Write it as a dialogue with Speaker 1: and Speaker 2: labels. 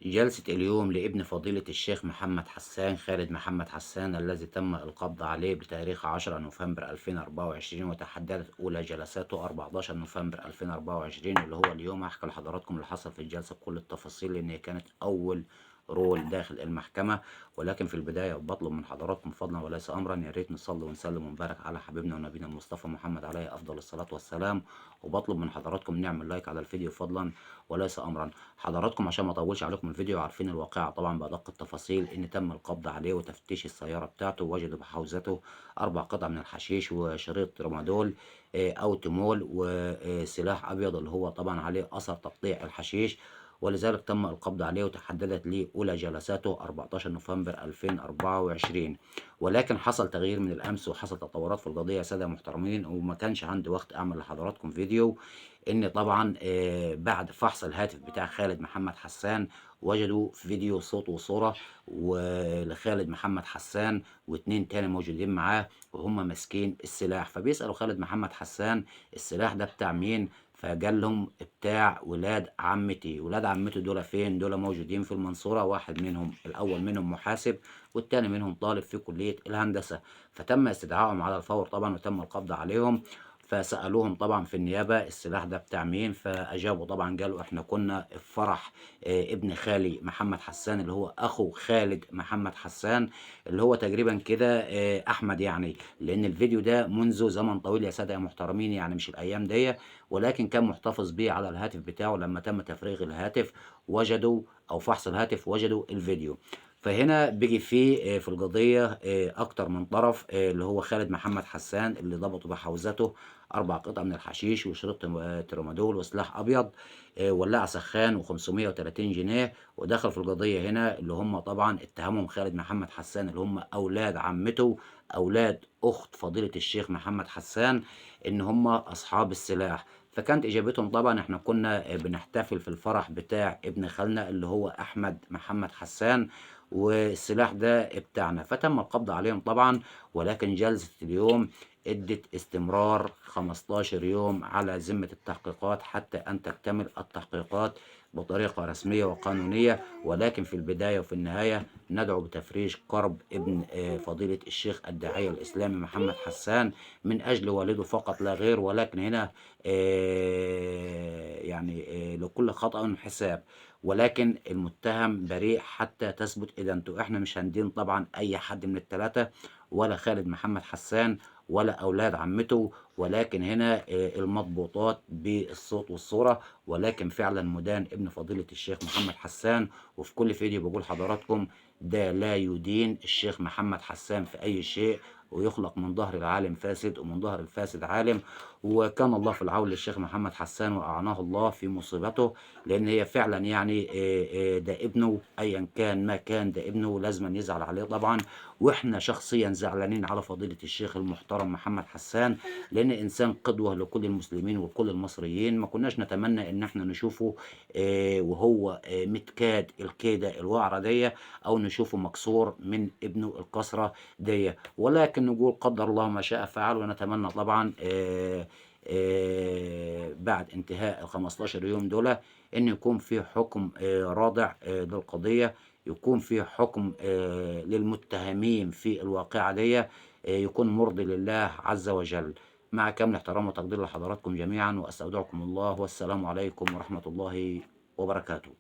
Speaker 1: جلسة اليوم لابن فضيلة الشيخ محمد حسان خالد محمد حسان الذي تم القبض عليه بتاريخ 10 نوفمبر 2024، وتحددت أولى جلساته 14 نوفمبر 2024 اللي هو اليوم. هحكي لحضراتكم اللي حصل في الجلسة بكل التفاصيل لأن هي كانت أول رول داخل المحكمة. ولكن في البداية بطلب من حضراتكم فضلا وليس أمرا، يا ريت نصلي ونسلم ونبارك على حبيبنا ونبينا المصطفى محمد عليه أفضل الصلاة والسلام. وبطلب من حضراتكم نعمل لايك على الفيديو فضلا وليس أمرا. حضراتكم عشان ما اطولش عليكم الفيديو عارفين الواقعة طبعا بأدق التفاصيل، ان تم القبض عليه وتفتيش السيارة بتاعته، ووجدوا بحوزته 4 قطع من الحشيش وشريط ترامادول او تمول وسلاح ابيض اللي هو طبعا عليه اثر تقطيع الحشيش. ولذلك تم القبض عليه وتحددت لي اولى جلساته 14 نوفمبر 2024. ولكن حصل تغيير من الامس وحصل تطورات في القضيه يا ساده محترمين، وما كانش عندي وقت اعمل لحضراتكم فيديو. ان طبعا بعد فحص الهاتف بتاع خالد محمد حسان وجدوا فيديو صوت وصورة ولخالد محمد حسان واتنين تاني موجودين معاه وهم ماسكين السلاح. فبيسألوا خالد محمد حسان السلاح ده بتاع مين؟ فقال لهم بتاع ولاد عمتي. ولاد عمتي دول فين؟ دول موجودين في المنصورة، واحد منهم الأول منهم محاسب والتاني منهم طالب في كلية الهندسة. فتم استدعائهم على الفور طبعا وتم القبض عليهم. فسألوهم طبعا في النيابة السلاح ده بتاع مين؟ فأجابوا طبعا قالوا احنا كنا في فرح ابن خالي محمد حسان اللي هو أخو خالد محمد حسان اللي هو تقريبا كده أحمد يعني. لأن الفيديو ده منذ زمن طويل يا سادة يا محترمين، يعني مش الأيام دي، ولكن كان محتفظ بيه على الهاتف بتاعه. لما تم تفريغ الهاتف وجدوا أو فحص الهاتف وجدوا الفيديو. فهنا بيجي في القضية أكتر من طرف، اللي هو خالد محمد حسان اللي ضبطوا بحوزته 4 قطع من الحشيش وشريط ترامادول وسلاح أبيض، ولاعة سخان و530 جنيه. ودخل في القضية هنا اللي هم طبعا اتهمهم خالد محمد حسان اللي هم أولاد عمته، أولاد أخت فضيلة الشيخ محمد حسان، إن هم أصحاب السلاح. فكانت إجابتهم طبعا إحنا كنا بنحتفل في الفرح بتاع ابن خالنا اللي هو أحمد محمد حسان والسلاح ده بتاعنا. فتم القبض عليهم طبعا. ولكن جلسة اليوم ادت استمرار 15 يوم على ذمة التحقيقات حتى أن تكتمل التحقيقات بطريقة رسمية وقانونية. ولكن في البداية وفي النهاية ندعو بتفريج كرب ابن فضيلة الشيخ الداعية الإسلامي محمد حسان من أجل والده فقط لا غير. ولكن هنا يعني لكل خطأ حساب. ولكن المتهم بريء حتى تثبت ادانته. احنا مش هندين طبعا اي حد من الثلاثه، ولا خالد محمد حسان ولا اولاد عمته. ولكن هنا المضبوطات بالصوت والصوره. ولكن فعلا مدان ابن فضيله الشيخ محمد حسان. وفي كل فيديو بقول حضراتكم ده لا يدين الشيخ محمد حسان في اي شيء، ويخلق من ظهر العالم فاسد ومن ظهر الفاسد عالم. وكان الله في العون للشيخ محمد حسان وأعانه الله في مصيبته. لأن هي فعلا يعني ده ابنه أيا كان ما كان، ده ابنه لازم يزعل عليه طبعا. وإحنا شخصيا زعلانين على فضيلة الشيخ المحترم محمد حسان، لأن إنسان قدوة لكل المسلمين وكل المصريين. ما كناش نتمنى إن إحنا نشوفه وهو متكاد الكيدة الوعرة دي، أو نشوفه مكسور من ابنه الكسرة دي. ولكن نقول قدر الله ما شاء فعل. ونتمنى طبعا بعد انتهاء ال15 يوم دول ان يكون في حكم رادع للقضية، يكون في حكم للمتهمين في الواقعة دي يكون مرضي لله عز وجل. مع كامل احترام وتقدير لحضراتكم جميعا، واستودعكم الله، والسلام عليكم ورحمة الله وبركاته.